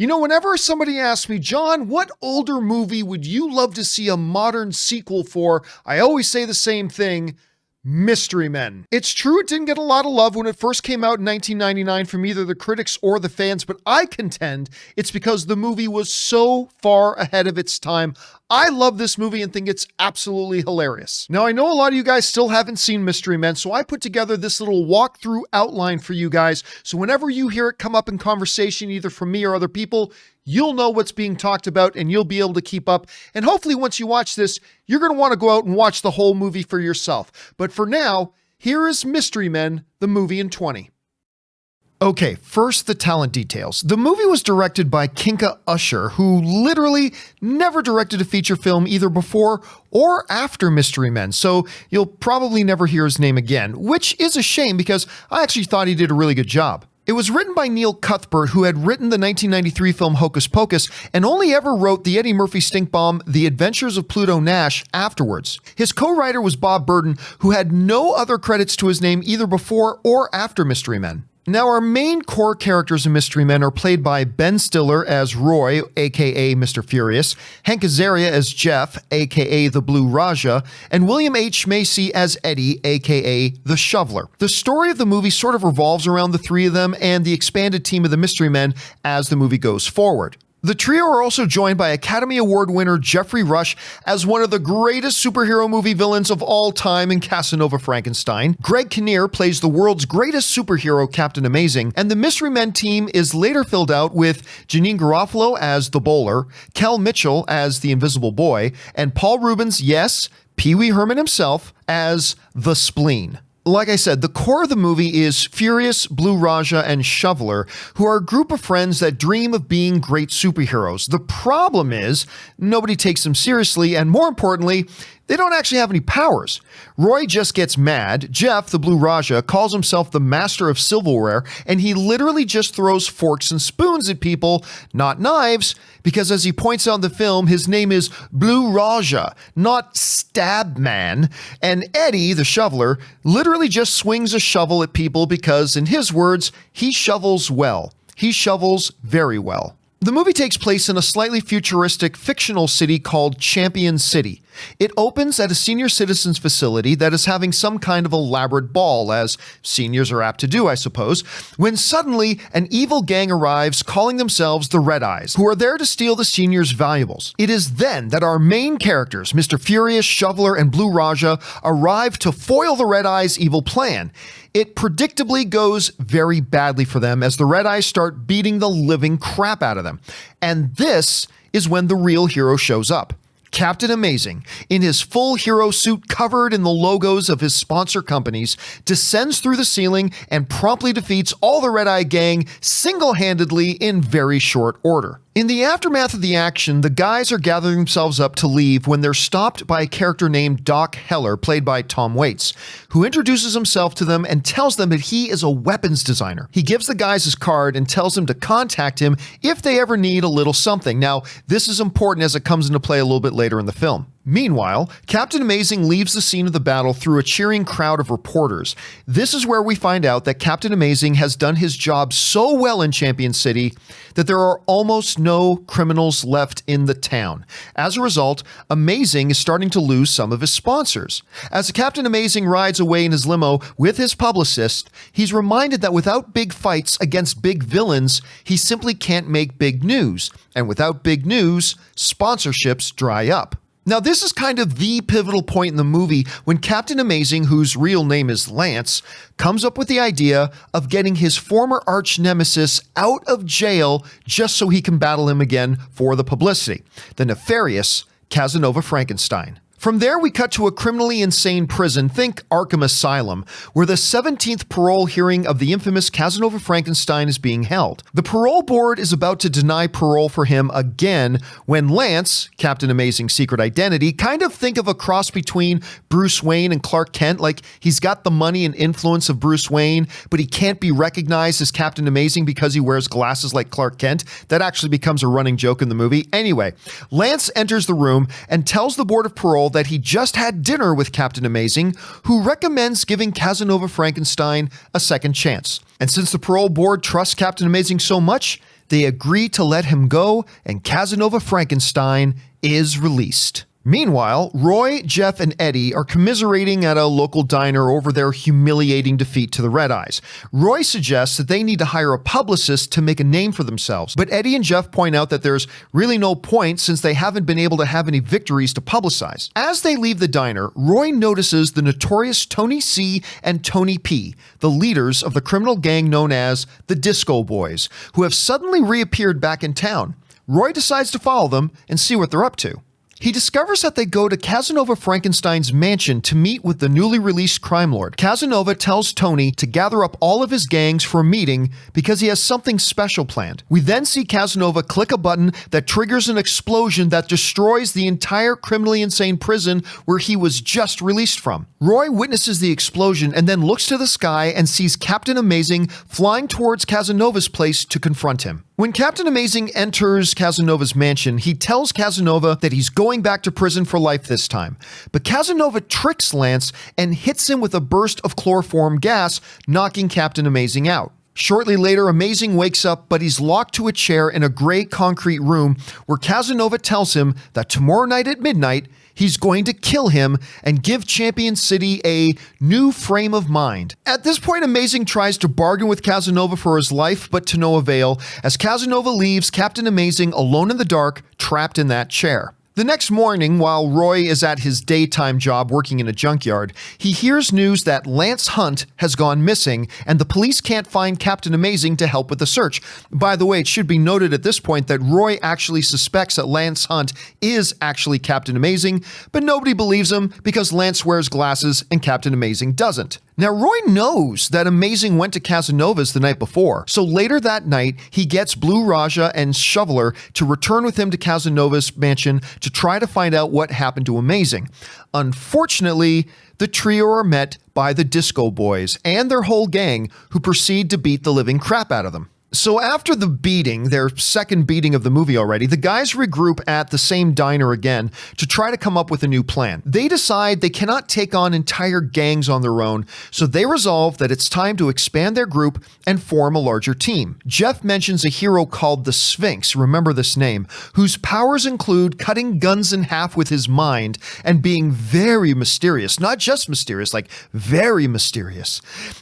Whenever somebody asks me, John, what older movie would you love to see a modern sequel for? I always say the same thing. Mystery Men. It's true it didn't get a lot of love when it first came out in 1999 from either the critics or the fans, but I contend it's because the movie was so far ahead of its time. I love this movie and think it's absolutely hilarious. Now, I know a lot of you guys still haven't seen Mystery Men, so I put together this little walkthrough outline for you guys, so whenever you hear it come up in conversation, either from me or other people, you'll know what's being talked about and you'll be able to keep up. And hopefully once you watch this, you're going to want to go out and watch the whole movie for yourself. But for now, here is Mystery Men, the movie in 20. Okay, first the talent details. The movie was directed by Kinka Usher, who literally never directed a feature film either before or after Mystery Men, so you'll probably never hear his name again, which is a shame because I actually thought he did a really good job. It was written by Neil Cuthbert, who had written the 1993 film Hocus Pocus and only ever wrote the Eddie Murphy stink bomb The Adventures of Pluto Nash afterwards. His co-writer was Bob Burden, who had no other credits to his name either before or after Mystery Men. Now, our main core characters in Mystery Men are played by Ben Stiller as Roy, aka Mr. Furious, Hank Azaria as Jeff, aka the Blue Raja, and William H. Macy as Eddie, aka the Shoveler. The story of the movie sort of revolves around the three of them and the expanded team of the Mystery Men as the movie goes forward. The trio are also joined by Academy Award winner Geoffrey Rush as one of the greatest superhero movie villains of all time in Casanova Frankenstein. Greg Kinnear plays the world's greatest superhero, Captain Amazing, and the Mystery Men team is later filled out with Janine Garofalo as the Bowler, Kel Mitchell as the Invisible Boy, and Paul Reubens, yes, Pee Wee Herman himself, as the Spleen. Like I said, the core of the movie is Furious, Blue Raja, and Shoveler, who are a group of friends that dream of being great superheroes. The problem is, nobody takes them seriously, and more importantly, they don't actually have any powers. Roy just gets mad. Jeff, the Blue Raja, calls himself the master of silverware, and he literally just throws forks and spoons at people, not knives, because as he points out in the film, his name is Blue Raja, not Stab Man. And Eddie, the shoveler, literally just swings a shovel at people because, in his words, he shovels well. He shovels very well. The movie takes place in a slightly futuristic fictional city called Champion City. It opens at a senior citizens facility that is having some kind of elaborate ball, as seniors are apt to do, I suppose, when suddenly an evil gang arrives calling themselves the Red Eyes, who are there to steal the seniors' valuables. It is then that our main characters, Mr. Furious, Shoveler, and Blue Raja, arrive to foil the Red Eyes' evil plan. It predictably goes very badly for them as the Red Eyes start beating the living crap out of them. And this is when the real hero shows up. Captain Amazing, in his full hero suit covered in the logos of his sponsor companies, descends through the ceiling and promptly defeats all the Red Eye gang single-handedly in very short order. In the aftermath of the action, the guys are gathering themselves up to leave when they're stopped by a character named Doc Heller, played by Tom Waits, who introduces himself to them and tells them that he is a weapons designer. He gives the guys his card and tells them to contact him if they ever need a little something. Now, this is important as it comes into play a little bit later in the film. Meanwhile, Captain Amazing leaves the scene of the battle through a cheering crowd of reporters. This is where we find out that Captain Amazing has done his job so well in Champion City that there are almost no criminals left in the town. As a result, Amazing is starting to lose some of his sponsors. As Captain Amazing rides away in his limo with his publicist, he's reminded that without big fights against big villains, he simply can't make big news. And without big news, sponsorships dry up. Now, this is kind of the pivotal point in the movie when Captain Amazing, whose real name is Lance, comes up with the idea of getting his former arch nemesis out of jail just so he can battle him again for the publicity. The nefarious Casanova Frankenstein. From there, we cut to a criminally insane prison, think Arkham Asylum, where the 17th parole hearing of the infamous Casanova Frankenstein is being held. The parole board is about to deny parole for him again when Lance, Captain Amazing's secret identity, kind of think of a cross between Bruce Wayne and Clark Kent, like he's got the money and influence of Bruce Wayne, but he can't be recognized as Captain Amazing because he wears glasses like Clark Kent. That actually becomes a running joke in the movie. Anyway, Lance enters the room and tells the board of parole that he just had dinner with Captain Amazing, who recommends giving Casanova Frankenstein a second chance. And since the parole board trusts Captain Amazing so much, They agree to let him go, and Casanova Frankenstein is released. Meanwhile, Roy, Jeff, and Eddie are commiserating at a local diner over their humiliating defeat to the Red Eyes. Roy suggests that they need to hire a publicist to make a name for themselves, but Eddie and Jeff point out that there's really no point since they haven't been able to have any victories to publicize. As they leave the diner, Roy notices the notorious Tony C. and Tony P., the leaders of the criminal gang known as the Disco Boys, who have suddenly reappeared back in town. Roy decides to follow them and see what they're up to. He discovers that they go to Casanova Frankenstein's mansion to meet with the newly released crime lord. Casanova tells Tony to gather up all of his gangs for a meeting because he has something special planned. We then see Casanova click a button that triggers an explosion that destroys the entire criminally insane prison where he was just released from. Roy witnesses the explosion and then looks to the sky and sees Captain Amazing flying towards Casanova's place to confront him. When Captain Amazing enters Casanova's mansion, he tells Casanova that he's going back to prison for life this time. But Casanova tricks Lance and hits him with a burst of chloroform gas, knocking Captain Amazing out. Shortly later, Amazing wakes up, but he's locked to a chair in a gray concrete room where Casanova tells him that tomorrow night at midnight, he's going to kill him and give Champion City a new frame of mind. At this point, Amazing tries to bargain with Casanova for his life, but to no avail, as Casanova leaves Captain Amazing alone in the dark, trapped in that chair. The next morning, while Roy is at his daytime job working in a junkyard, he hears news that Lance Hunt has gone missing and the police can't find Captain Amazing to help with the search. By the way, it should be noted at this point that Roy actually suspects that Lance Hunt is actually Captain Amazing, but nobody believes him because Lance wears glasses and Captain Amazing doesn't. Now, Roy knows that Amazing went to Casanova's the night before, so later that night, he gets Blue Raja and Shoveler to return with him to Casanova's mansion to try to find out what happened to Amazing. Unfortunately, the trio are met by the Disco Boys and their whole gang, who proceed to beat the living crap out of them. So after the beating, their second beating of the movie already, the guys regroup at the same diner again to try to come up with a new plan. They decide they cannot take on entire gangs on their own, so they resolve that it's time to expand their group and form a larger team. Jeff mentions a hero called the Sphinx, remember this name, whose powers include cutting guns in half with his mind and being very mysterious. Not just mysterious, like very mysterious.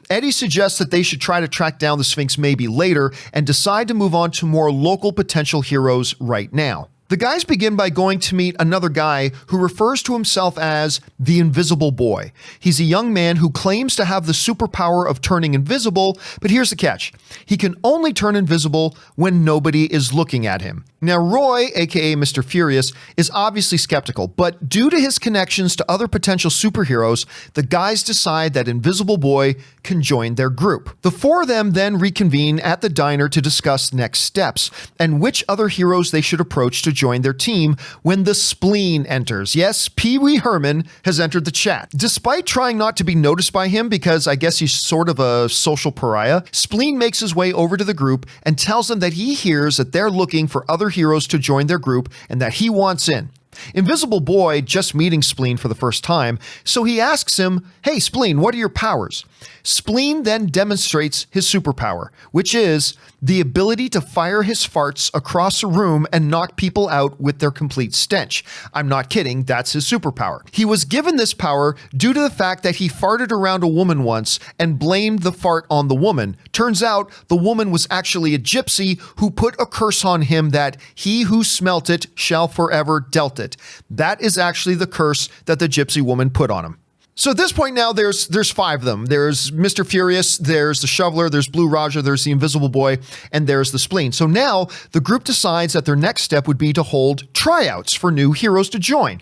Eddie suggests that they should try to track down the Sphinx maybe later, and decide to move on to more local potential heroes right now. The guys begin by going to meet another guy who refers to himself as the Invisible Boy. He's a young man who claims to have the superpower of turning invisible, but here's the catch. He can only turn invisible when nobody is looking at him. Now, Roy, aka Mr. Furious, is obviously skeptical, but due to his connections to other potential superheroes, the guys decide that Invisible Boy can join their group. The four of them then reconvene at the diner to discuss next steps and which other heroes they should approach to join their team when the Spleen enters. Yes, Pee Wee Herman has entered the chat. Despite trying not to be noticed by him because I guess he's sort of a social pariah, Spleen makes his way over to the group and tells them that he hears that they're looking for other heroes to join their group and that he wants in. Invisible Boy just meeting Spleen for the first time, so he asks him, "Hey Spleen, what are your powers?" Spleen then demonstrates his superpower, which is the ability to fire his farts across a room and knock people out with their complete stench. I'm not kidding, that's his superpower. He was given this power due to the fact that he farted around a woman once and blamed the fart on the woman. Turns out the woman was actually a gypsy who put a curse on him that he who smelt it shall forever dealt it. That is actually the curse that the gypsy woman put on him. So at this point now, there's five of them. There's Mr. Furious, there's the Shoveler, there's Blue Raja, there's the Invisible Boy, and there's the Spleen. So now the group decides that their next step would be to hold tryouts for new heroes to join.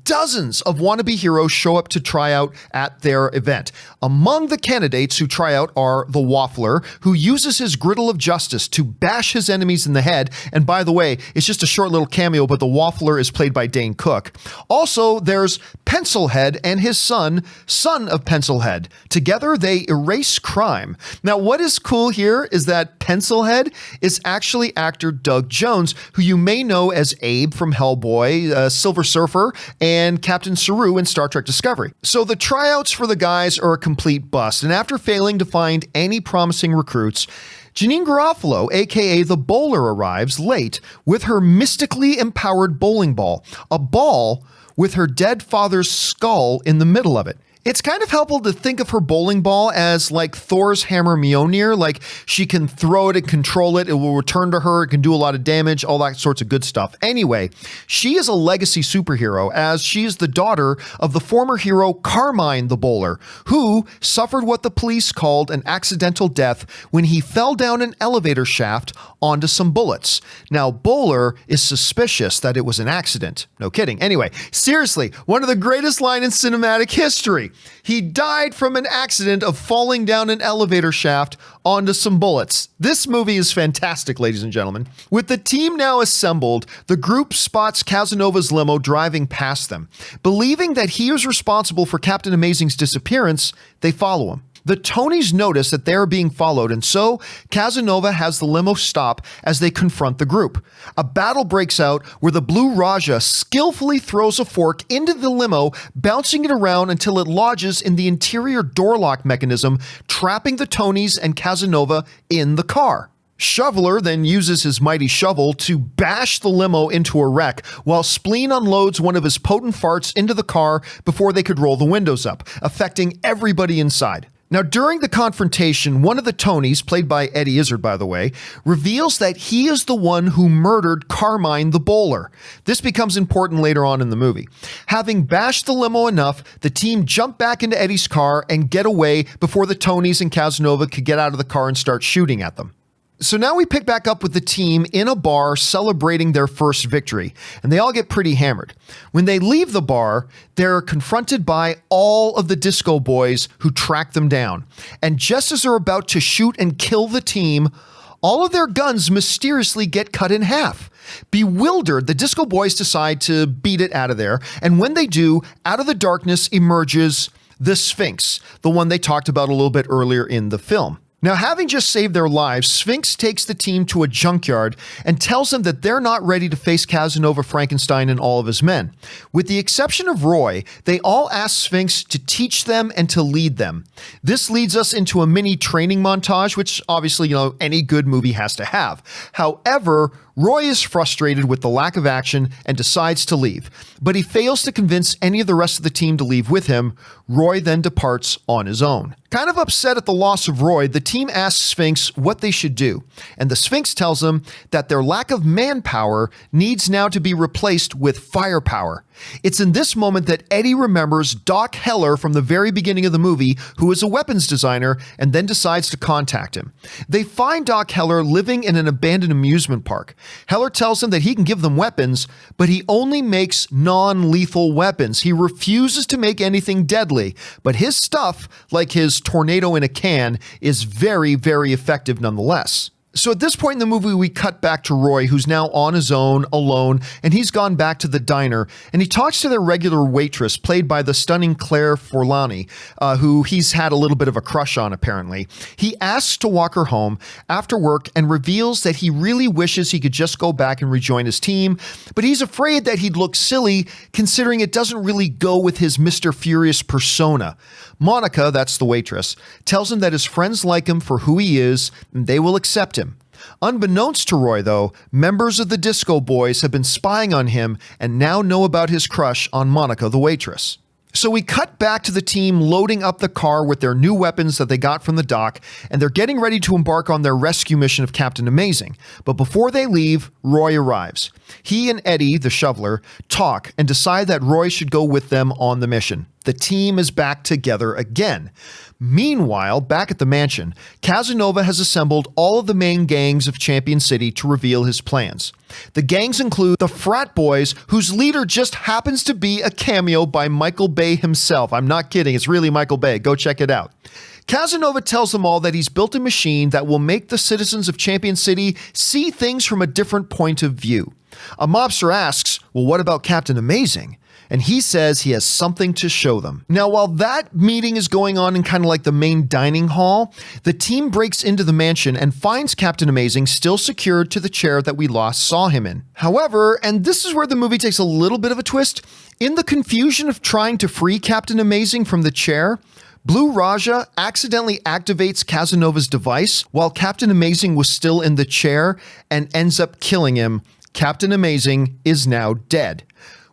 Dozens of wannabe heroes show up to try out at their event. Among the candidates who try out are the Waffler, who uses his griddle of justice to bash his enemies in the head. And by the way, it's just a short little cameo, but the Waffler is played by Dane Cook. Also, there's Pencilhead and his son of Pencilhead. Together, they erase crime. Now, what is cool here is that Pencilhead is actually actor Doug Jones, who you may know as Abe from Hellboy, Silver Surfer, and Captain Saru in Star Trek Discovery. So the tryouts for the guys are a complete bust, and after failing to find any promising recruits, Janine Garofalo, aka the Bowler, arrives late with her mystically empowered bowling ball, a ball with her dead father's skull in the middle of it. It's kind of helpful to think of her bowling ball as like Thor's hammer Mjolnir, like she can throw it and control it, it will return to her, it can do a lot of damage, all that sorts of good stuff. Anyway, she is a legacy superhero as she is the daughter of the former hero Carmine the Bowler, who suffered what the police called an accidental death when he fell down an elevator shaft onto some bullets. Now, Bowler is suspicious that it was an accident. No kidding. Anyway, seriously, one of the greatest lines in cinematic history. He died from an accident of falling down an elevator shaft onto some bullets. This movie is fantastic, ladies and gentlemen. With the team now assembled, the group spots Casanova's limo driving past them. Believing that he is responsible for Captain Amazing's disappearance, they follow him. The Tonys notice that they are being followed, and so Casanova has the limo stop as they confront the group. A battle breaks out where the Blue Raja skillfully throws a fork into the limo, bouncing it around until it lodges in the interior door lock mechanism, trapping the Tonys and Casanova in the car. Shoveler then uses his mighty shovel to bash the limo into a wreck, while Spleen unloads one of his potent farts into the car before they could roll the windows up, affecting everybody inside. Now, during the confrontation, one of the Tonys, played by Eddie Izzard, by the way, reveals that he is the one who murdered Carmine the Bowler. This becomes important later on in the movie. Having bashed the limo enough, the team jump back into Eddie's car and get away before the Tonys and Casanova could get out of the car and start shooting at them. So now we pick back up with the team in a bar celebrating their first victory, and they all get pretty hammered. When they leave the bar, they're confronted by all of the disco boys who track them down. And just as they're about to shoot and kill the team, all of their guns mysteriously get cut in half. Bewildered, the disco boys decide to beat it out of there, and when they do, out of the darkness emerges the Sphinx, the one they talked about a little bit earlier in the film. Now, having just saved their lives, Sphinx takes the team to a junkyard and tells them that they're not ready to face Casanova Frankenstein and all of his men. With the exception of Roy, they all ask Sphinx to teach them and to lead them. This leads us into a mini training montage, which obviously, any good movie has to have. However, Roy is frustrated with the lack of action and decides to leave, but he fails to convince any of the rest of the team to leave with him. Roy then departs on his own. Kind of upset at the loss of Roy, the team asks Sphinx what they should do, and the Sphinx tells them that their lack of manpower needs now to be replaced with firepower. It's in this moment that Eddie remembers Doc Heller from the very beginning of the movie, who is a weapons designer, and then decides to contact him. They find Doc Heller living in an abandoned amusement park. Heller tells them that he can give them weapons, but he only makes non-lethal weapons. He refuses to make anything deadly, but his stuff, like his tornado in a can, is very, very effective nonetheless. So at this point in the movie, we cut back to Roy, who's now on his own, alone, and he's gone back to the diner, and he talks to their regular waitress, played by the stunning Claire Forlani, who he's had a little bit of a crush on, apparently. He asks to walk her home after work and reveals that he really wishes he could just go back and rejoin his team, but he's afraid that he'd look silly, considering it doesn't really go with his Mr. Furious persona. Monica, that's the waitress, tells him that his friends like him for who he is, and they will accept him. Unbeknownst to Roy, though, members of the Disco Boys have been spying on him and now know about his crush on Monica, the waitress. So we cut back to the team loading up the car with their new weapons that they got from the dock, and they're getting ready to embark on their rescue mission of Captain Amazing. But before they leave, Roy arrives. He and Eddie, the shoveler, talk and decide that Roy should go with them on the mission. The team is back together again. Meanwhile, back at the mansion, Casanova has assembled all of the main gangs of Champion City to reveal his plans. The gangs include the frat boys, whose leader just happens to be a cameo by Michael Bay himself. I'm not kidding, it's really Michael Bay. Go check it out. Casanova tells them all that he's built a machine that will make the citizens of Champion City see things from a different point of view. A mobster asks, well, what about Captain Amazing? And he says he has something to show them. Now, while that meeting is going on in kind of like the main dining hall, the team breaks into the mansion and finds Captain Amazing still secured to the chair that we last saw him in. However, and this is where the movie takes a little bit of a twist, in the confusion of trying to free Captain Amazing from the chair, Blue Raja accidentally activates Casanova's device while Captain Amazing was still in the chair and ends up killing him. Captain Amazing is now dead.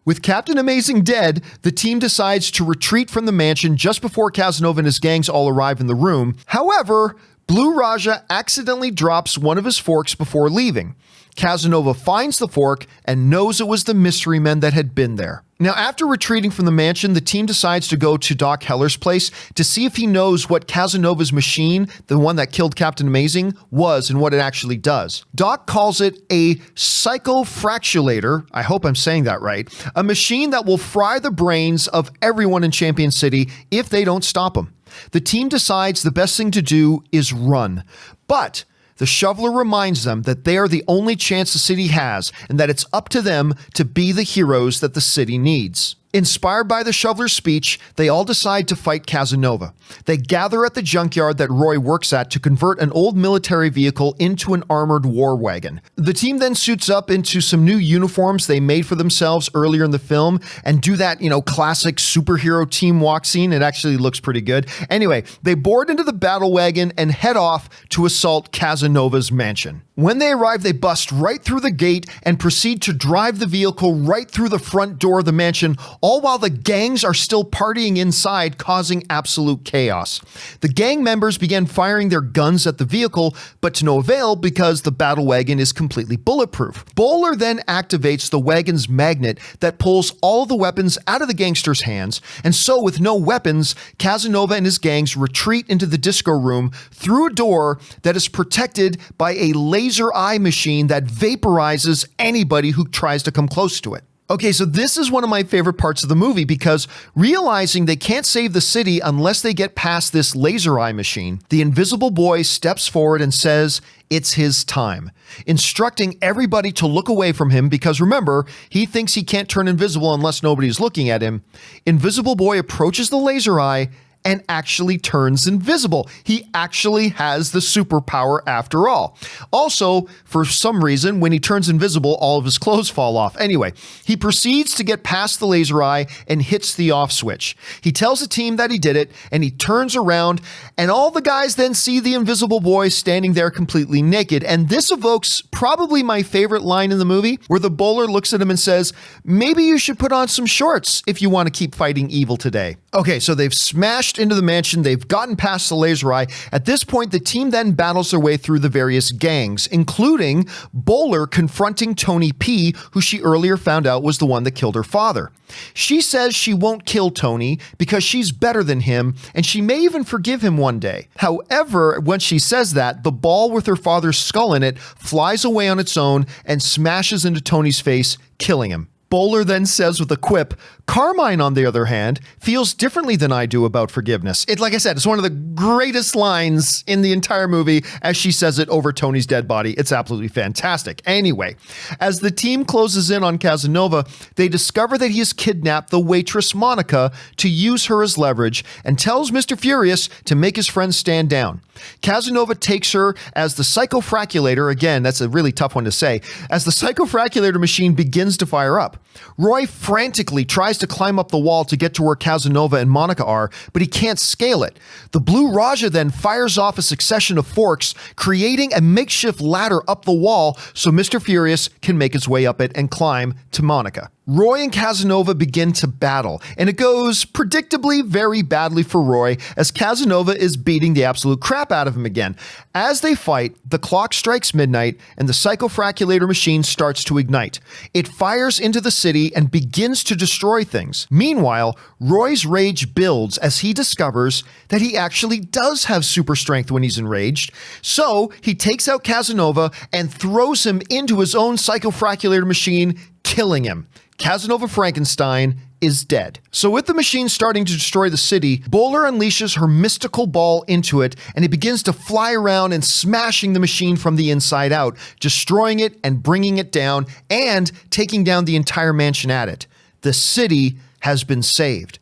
With Captain Amazing dead, the team decides to retreat from the mansion just before Casanova and his gangs all arrive in the room. However, Blue Raja accidentally drops one of his forks before leaving. Casanova finds the fork and knows it was the mystery men that had been there. Now, after retreating from the mansion, the team decides to go to Doc Heller's place to see if he knows what Casanova's machine, the one that killed Captain Amazing, was and what it actually does. Doc calls it a psychofractulator, I hope I'm saying that right, a machine that will fry the brains of everyone in Champion City if they don't stop him. The team decides the best thing to do is run, but the shoveler reminds them that they are the only chance the city has and that it's up to them to be the heroes that the city needs. Inspired by the shoveler's speech, they all decide to fight Casanova. They gather at the junkyard that Roy works at to convert an old military vehicle into an armored war wagon. The team then suits up into some new uniforms they made for themselves earlier in the film and do that, classic superhero team walk scene. It actually looks pretty good. Anyway, they board into the battle wagon and head off to assault Casanova's mansion. When they arrive, they bust right through the gate and proceed to drive the vehicle right through the front door of the mansion, all while the gangs are still partying inside, causing absolute chaos. The gang members began firing their guns at the vehicle, but to no avail because the battle wagon is completely bulletproof. Bowler then activates the wagon's magnet that pulls all the weapons out of the gangsters' hands, and so with no weapons, Casanova and his gangs retreat into the disco room through a door that is protected by a laser eye machine that vaporizes anybody who tries to come close to it. Okay, so this is one of my favorite parts of the movie because realizing they can't save the city unless they get past this laser eye machine, the Invisible Boy steps forward and says it's his time, instructing everybody to look away from him because remember, he thinks he can't turn invisible unless nobody's looking at him. Invisible Boy approaches the laser eye and actually turns invisible. He actually has the superpower after all. Also, for some reason, when he turns invisible, all of his clothes fall off. Anyway, he proceeds to get past the laser eye and hits the off switch. He tells the team that he did it, and he turns around, and all the guys then see the Invisible Boy standing there completely naked. And this evokes probably my favorite line in the movie, where the bowler looks at him and says, "Maybe you should put on some shorts if you want to keep fighting evil today." Okay, so they've smashed into the mansion, they've gotten past the laser eye. At this point, the team then battles their way through the various gangs, including Bowler confronting Tony P, who she earlier found out was the one that killed her father. She says she won't kill Tony because she's better than him, and she may even forgive him one day. However, when she says that, the ball with her father's skull in it flies away on its own and smashes into Tony's face, killing him. Bowler then says with a quip, "Carmine, on the other hand, feels differently than I do about forgiveness." Like I said, it's one of the greatest lines in the entire movie as she says it over Tony's dead body. It's absolutely fantastic. Anyway, as the team closes in on Casanova, they discover that he has kidnapped the waitress Monica to use her as leverage and tells Mr. Furious to make his friend stand down. Casanova takes her as the psychofraculator, again, that's a really tough one to say, as the psychofraculator machine begins to fire up. Roy frantically tries to climb up the wall to get to where Casanova and Monica are, but he can't scale it. The Blue Raja then fires off a succession of forks, creating a makeshift ladder up the wall so Mr. Furious can make his way up it and climb to Monica. Roy and Casanova begin to battle, and it goes predictably very badly for Roy as Casanova is beating the absolute crap out of him again. As they fight, the clock strikes midnight and the psychofraculator machine starts to ignite. It fires into the city and begins to destroy things. Meanwhile, Roy's rage builds as he discovers that he actually does have super strength when he's enraged. So he takes out Casanova and throws him into his own psychofraculator machine, killing him. Casanova Frankenstein is dead. So with the machine starting to destroy the city, Bowler unleashes her mystical ball into it, and it begins to fly around and smashing the machine from the inside out, destroying it and bringing it down and taking down the entire mansion at it. The city has been saved.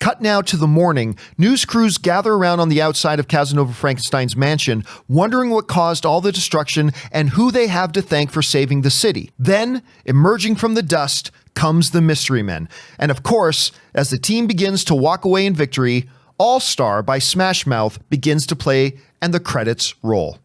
Cut now to the morning. News crews gather around on the outside of Casanova Frankenstein's mansion, wondering what caused all the destruction and who they have to thank for saving the city. Then, emerging from the dust, comes the Mystery Men. And of course, as the team begins to walk away in victory, All Star by Smash Mouth begins to play and the credits roll.